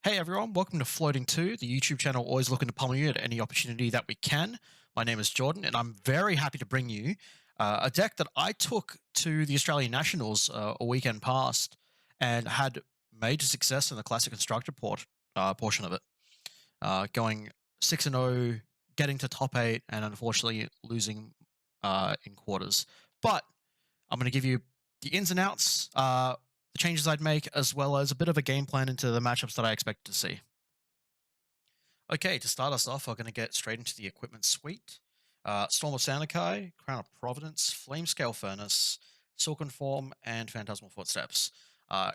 Hey everyone, welcome to Floating 2, the YouTube channel always looking to pummel you at any opportunity that we can. My name is Jordan, and I'm very happy to bring you a deck that I took to the Australian Nationals a weekend past and had major success in the Classic Constructor portion of it, going 6-0, getting to top 8, and unfortunately losing in quarters. But I'm going to give you the ins and outs, the changes I'd make, as well as a bit of a game plan into the matchups that I expect to see. Okay, to start us off, we're going to get straight into the equipment suite. Storm of Sanakai, Crown of Providence, Flamescale Furnace, Silken Form, and Phantasmal Footsteps.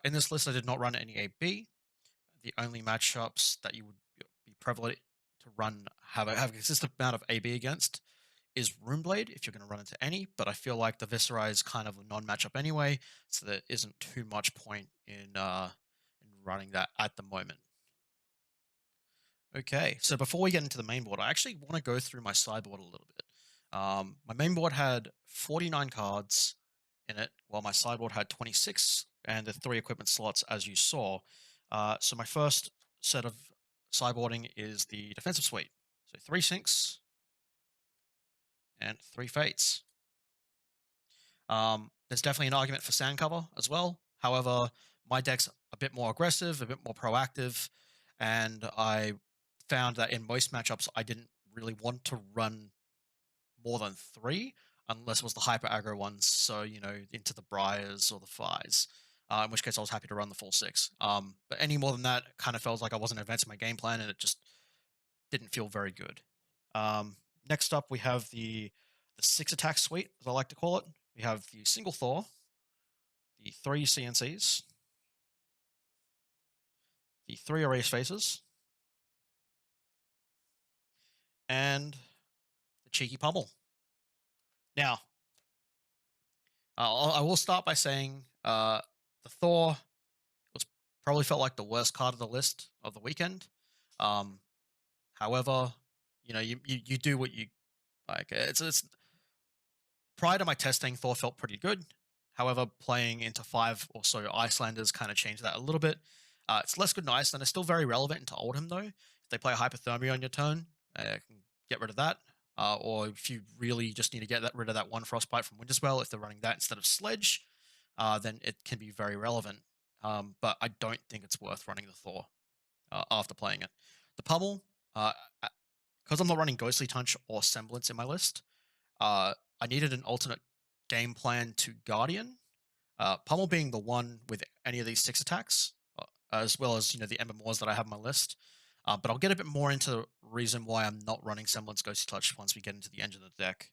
In this list, I did not run any AB. The only matchups that you would be prevalent to run have a consistent amount of AB against is Runeblade, if you're going to run into any, but I feel like the Viscera is kind of a non-matchup anyway, so there isn't too much point in running that at the moment. Okay, so before we get into the main board, I actually want to go through my sideboard a little bit. My main board had 49 cards in it, while my sideboard had 26, and the 3 equipment slots, as you saw. So my first set of sideboarding is the defensive suite. So 3 sinks, and 3 fates. There's definitely an argument for sand cover as well. However, my deck's a bit more aggressive, a bit more proactive, and I found that in most matchups, I didn't really want to run more than 3, unless it was the hyper aggro ones, so, into the Briars or the Fies, in which case I was happy to run the full 6. But any more than that kind of felt like I wasn't advancing my game plan, and it just didn't feel very good. Next up, we have the 6 attack suite, as I like to call it. We have the single Thor, the 3 CNCs, the 3 erase faces, and the cheeky pummel. Now, I will start by saying the Thor probably felt like the worst card of the list of the weekend. However, you do what you like. It's prior to my testing, Thor felt pretty good. However, playing into 5 or so Icelanders kind of changed that a little bit. It's less good in Iceland. It's still very relevant into Oldhim, though. If they play Hypothermia on your turn, can get rid of that. Or if you really just need to get rid of that 1 Frostbite from Winterspell, if they're running that instead of Sledge, then it can be very relevant. But I don't think it's worth running the Thor after playing it. The Pummel, because I'm not running Ghostly Touch or Semblance in my list, I needed an alternate game plan to Guardian. Pummel being the one with any of these 6 attacks, as well as the Ember Moors that I have on my list. But I'll get a bit more into the reason why I'm not running Semblance Ghostly Touch once we get into the end of the deck.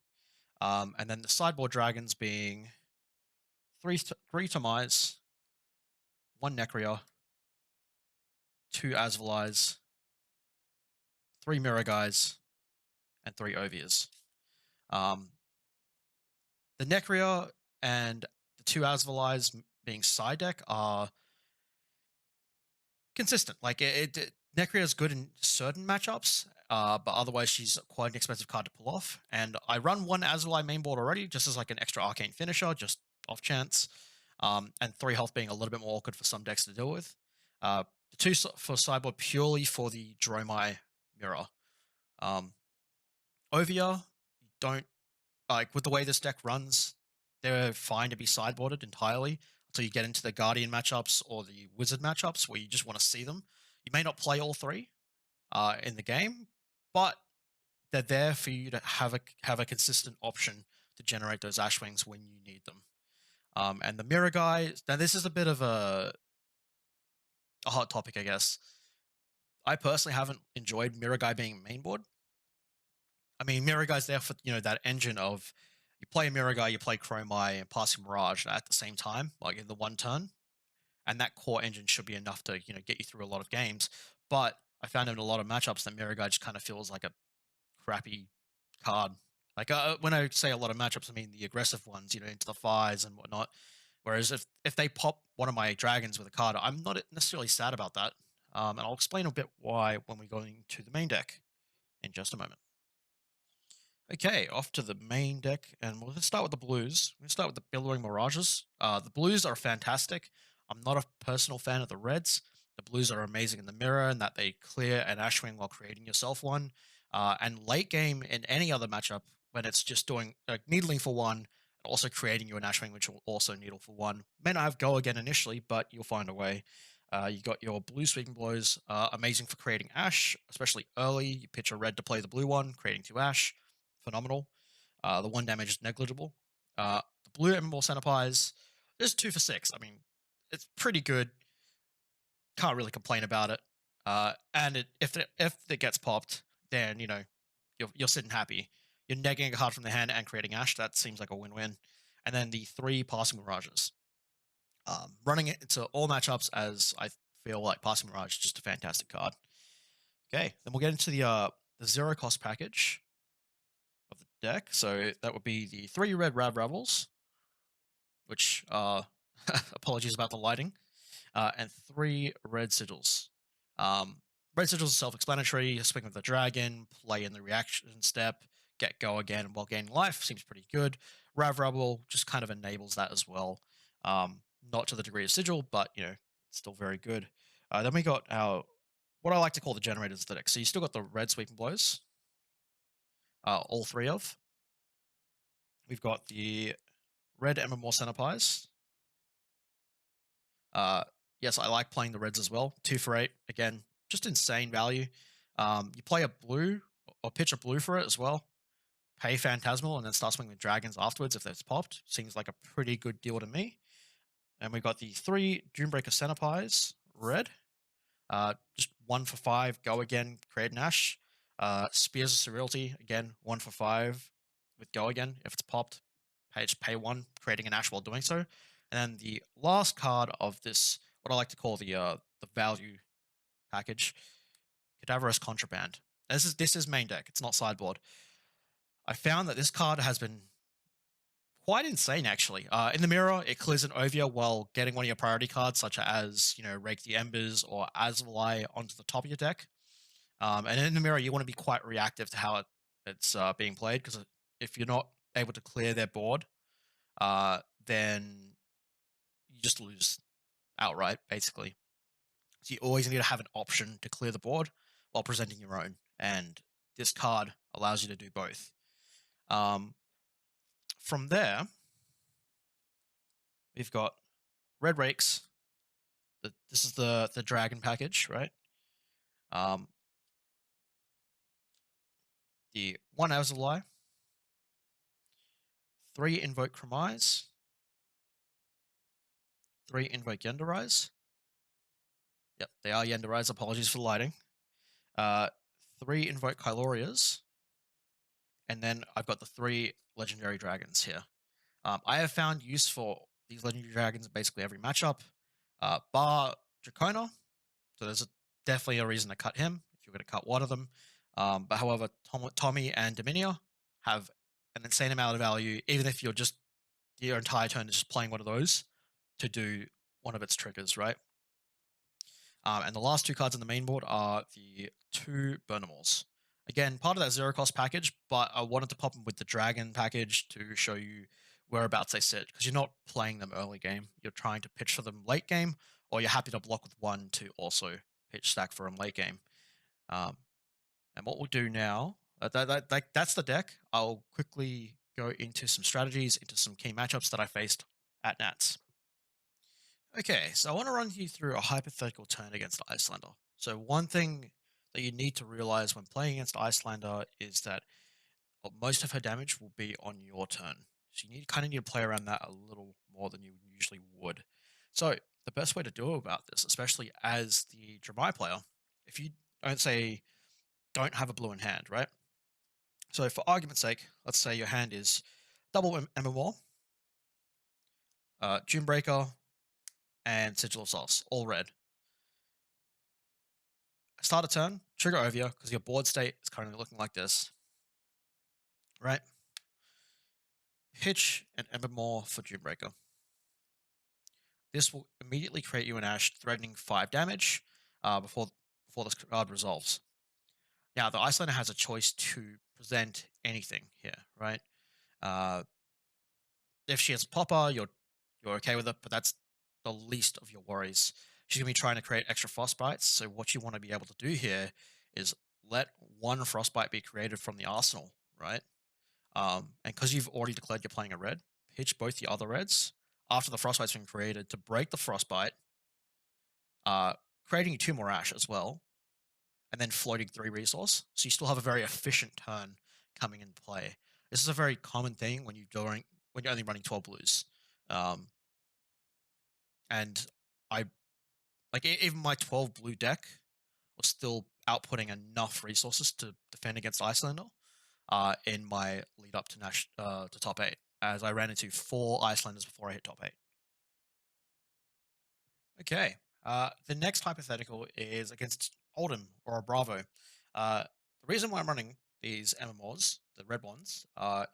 And then the sideboard dragons being 3 Tomais, 1 Necria, 2 Asvalize, 3 Mirror Guys, and 3 Ovias. The Necria and the 2 Asvalize being side deck are consistent. Like, Necria is good in certain matchups, but otherwise she's quite an expensive card to pull off. And I run 1 Asvali mainboard already, just as like an extra arcane finisher, just off chance. And 3 health being a little bit more awkward for some decks to deal with. The 2 for sideboard purely for the Dromai mirror. Ovia, you don't like with the way this deck runs, they're fine to be sideboarded entirely until you get into the Guardian matchups or the Wizard matchups where you just want to see them. You may not play all 3 in the game, but they're there for you to have a consistent option to generate those Ashwings when you need them. And the Mirror Guy, now this is a bit of a hot topic, I guess. I personally haven't enjoyed Mirror Guy being mainboard. I mean, Mirror Guy's there for, that engine of you play a Mirror Guy, you play Chromai and Passing Mirage at the same time, like in the one turn. And that core engine should be enough to, get you through a lot of games. But I found in a lot of matchups that Mirror Guy just kind of feels like a crappy card. Like, when I say a lot of matchups, I mean the aggressive ones, into the 5s and whatnot. Whereas if they pop one of my dragons with a card, I'm not necessarily sad about that. And I'll explain a bit why when we go into the main deck in just a moment. Okay, off to the main deck, and we're going to start with the blues. We're going to start with the Billowing Mirages. The blues are fantastic. I'm not a personal fan of the reds. the blues are amazing in the mirror and that they clear an Ashwing while creating yourself one. And late game in any other matchup, when it's just doing needling for one, and also creating you an Ashwing, which will also needle for one. May not have go again initially, but you'll find a way. You got your blue sweeping blows, amazing for creating Ash, especially early. You pitch a red to play the blue one, creating 2 Ash, phenomenal. The 1 damage is negligible. The blue Emerald Centipires, there's 2 for 6. I mean, it's pretty good. Can't really complain about it. And if it gets popped, then you're sitting happy. You're negging a card from the hand and creating Ash. That seems like a win-win. And then the 3 Passing Mirages. Running it into all matchups, as I feel like Passing Mirage is just a fantastic card. Okay, then we'll get into the 0 cost package of the deck. So that would be the 3 red Rav Ravels, which apologies about the lighting, and 3 red Sigils. Red Sigils is self-explanatory. Swing with the dragon, play in the reaction step, get go again while gaining life. Seems pretty good. Rav Ravel just kind of enables that as well. Not to the degree of Sigil, but it's still very good. Then we got our what I like to call the generators of the deck. So you still got the red sweeping blows, all 3 of. We've got the red Evermore Centipires. Yes, I like playing the reds as well. 2 for 8. Again, just insane value. You play a blue or pitch a blue for it as well. Pay Phantasmal and then start swinging with dragons afterwards if it's popped. Seems like a pretty good deal to me. And we've got the 3 Dunebreaker Centipires, red. Just 1 for 5, go again, create an Ash. Spears of Surrealty, again, 1 for 5 with go again. If it's popped, pay 1, creating an Ash while doing so. And then the last card of this, what I like to call the value package, Cadaverous Contraband. This is main deck, it's not sideboard. I found that this card has been quite insane, actually. In the mirror, it clears an Ovia while getting one of your priority cards, such as, Rake the Embers or Azalai onto the top of your deck. And in the mirror, you want to be quite reactive to how it's being played, because if you're not able to clear their board, then you just lose outright, basically. So you always need to have an option to clear the board while presenting your own, and this card allows you to do both. From there, we've got red rakes. This is the dragon package, right? The 1 Azalai, 3 Invoke Chromise, 3 Invoke Yenderize. Yep, they are Yenderize, apologies for the lighting. 3 Invoke Kylorias, and then I've got the 3 Legendary Dragons here. I have found use for these Legendary Dragons in basically every matchup, bar Dracona, so there's definitely a reason to cut him if you're going to cut one of them. But however, Tommy and Dominia have an insane amount of value, even if you're just your entire turn is just playing one of those to do one of its triggers, right? And the last 2 cards in the main board are the 2 Burnamals. Again, part of that 0 cost package, but I wanted to pop them with the Dragon package to show you whereabouts they sit, because you're not playing them early game. You're trying to pitch for them late game, or you're happy to block with 1 to also pitch stack for them late game. And what we'll do now, that's the deck. I'll quickly go into some strategies, into some key matchups that I faced at Nats. Okay, so I want to run you through a hypothetical turn against Iyslander. So one thing that you need to realize when playing against Iyslander is that most of her damage will be on your turn. So you kind of need to play around that a little more than you usually would. So the best way to do about this, especially as the Dromai player, if you don't have a blue in hand, right? So for argument's sake, let's say your hand is double Ember, Dunebreaker, and Sigil of Souls, all red. Start a turn, trigger Ovia, because your board state is currently looking like this, right? Pitch an Embermore for Dunebreaker. This will immediately create you an Ash, threatening 5 damage before this card resolves. Now, the Iyslander has a choice to present anything here, right? If she has a popper, you're okay with it, but that's the least of your worries. she's going to be trying to create extra frostbites. So what you want to be able to do here is let one frostbite be created from the arsenal, right? And because you've already declared you're playing a red, pitch both the other reds after the frostbite's been created to break the frostbite, uh, creating 2 more ash as well, and then floating 3 resource. So you still have a very efficient turn coming into play. This is a very common thing when when you're only running 12 blues. And I even my 12 blue deck was still outputting enough resources to defend against Iyslander in my lead up to top 8, as I ran into 4 Icelanders before I hit top 8. Okay, the next hypothetical is against Oldhim or a Bravo. The reason why I'm running these MMOs, the red ones,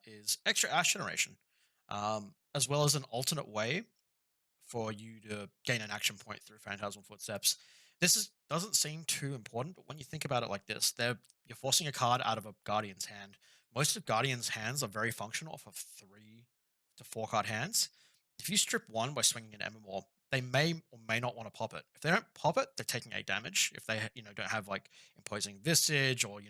is extra ash generation, as well as an alternate way for you to gain an action point through Phantasmal Footsteps. This doesn't seem too important, but when you think about it like this, you're forcing a card out of a Guardian's hand. Most of Guardian's hands are very functional off of 3 to 4 card hands. If you strip one by swinging an MMR, they may or may not want to pop it. If they don't pop it, they're taking 8 damage. If they don't have like Imposing Visage or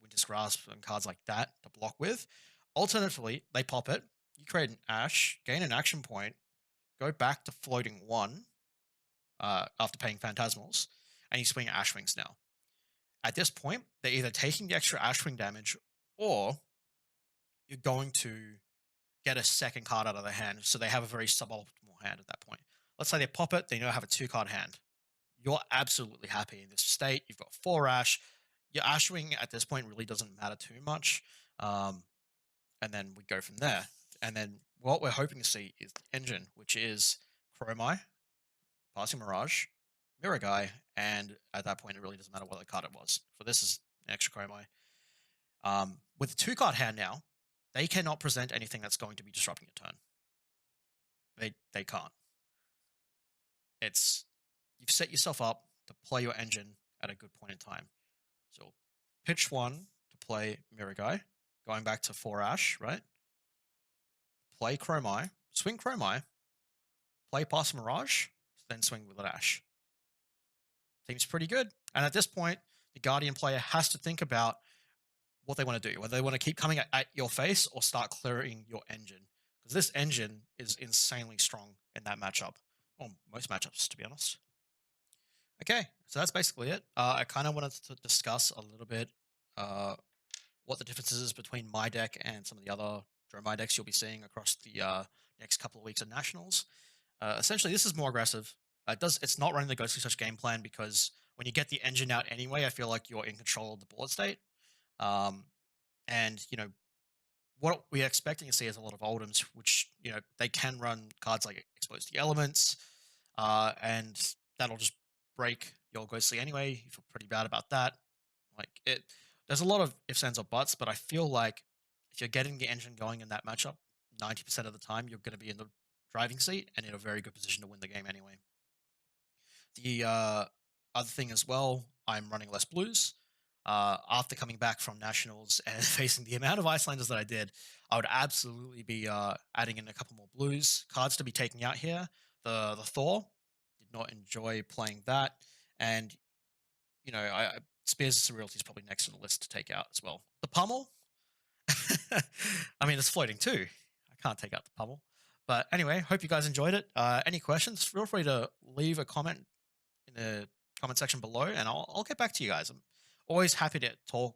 Winter's Grasp and cards like that to block with. Alternatively, they pop it. You create an Ash, gain an action point, go back to floating 1 after paying Phantasmals, and you swing Ash Wings now. At this point, they're either taking the extra Ash Wing damage, or you're going to get a second card out of their hand, so they have a very suboptimal hand at that point. Let's say they pop it, they now have a 2-card hand. You're absolutely happy in this state. You've got 4 Ash. Your Ash Wing at this point really doesn't matter too much. And then we go from there. And then what we're hoping to see is the engine, which is Dromai, Passing Mirage, Mirror Guy, and at that point it really doesn't matter what card it was. For this is an extra Dromai. With a 2-card hand now, they cannot present anything that's going to be disrupting your turn. They can't. You've set yourself up to play your engine at a good point in time. So pitch 1 to play Mirror Guy, going back to 4 Ash, right? Play Dromai, swing Dromai, play Pass Mirage, then swing with Ash. Seems pretty good. And at this point, the Guardian player has to think about what they want to do, whether they want to keep coming at your face or start clearing your engine. Because this engine is insanely strong in that matchup, or most matchups, to be honest. Okay, so that's basically it. I kind of wanted to discuss a little bit what the differences is between my deck and some of the other Dromai decks you'll be seeing across the next couple of weeks of Nationals. Essentially, this is more aggressive. It's not running the Ghostly Touch game plan because when you get the engine out anyway, I feel like you're in control of the board state. And what we're expecting to see is a lot of Oldhims, which they can run cards like Expose the Elements, and that'll just break your Ghostly anyway. You feel pretty bad about that. There's a lot of ifs, ands, or buts, but I feel like if you're getting the engine going in that matchup, 90% of the time you're going to be in the driving seat and in a very good position to win the game anyway. The other thing as well, I'm running less blues. After coming back from Nationals and facing the amount of Icelanders that I did, I would absolutely be adding in a couple more blues. Cards to be taking out here. The Thor, did not enjoy playing that. And, Spears of Surreality is probably next on the list to take out as well. The Pummel, I mean, it's floating too. I can't take out the Pummel. But anyway, hope you guys enjoyed it. Any questions, feel free to leave a comment in the comment section below, and I'll get back to you guys. I'm always happy to talk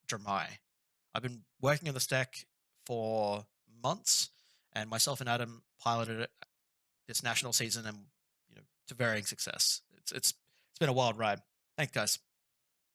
Dromai. I've been working on this deck for months, and myself and Adam piloted it this national season, and to varying success. It's been a wild ride. Thanks, guys.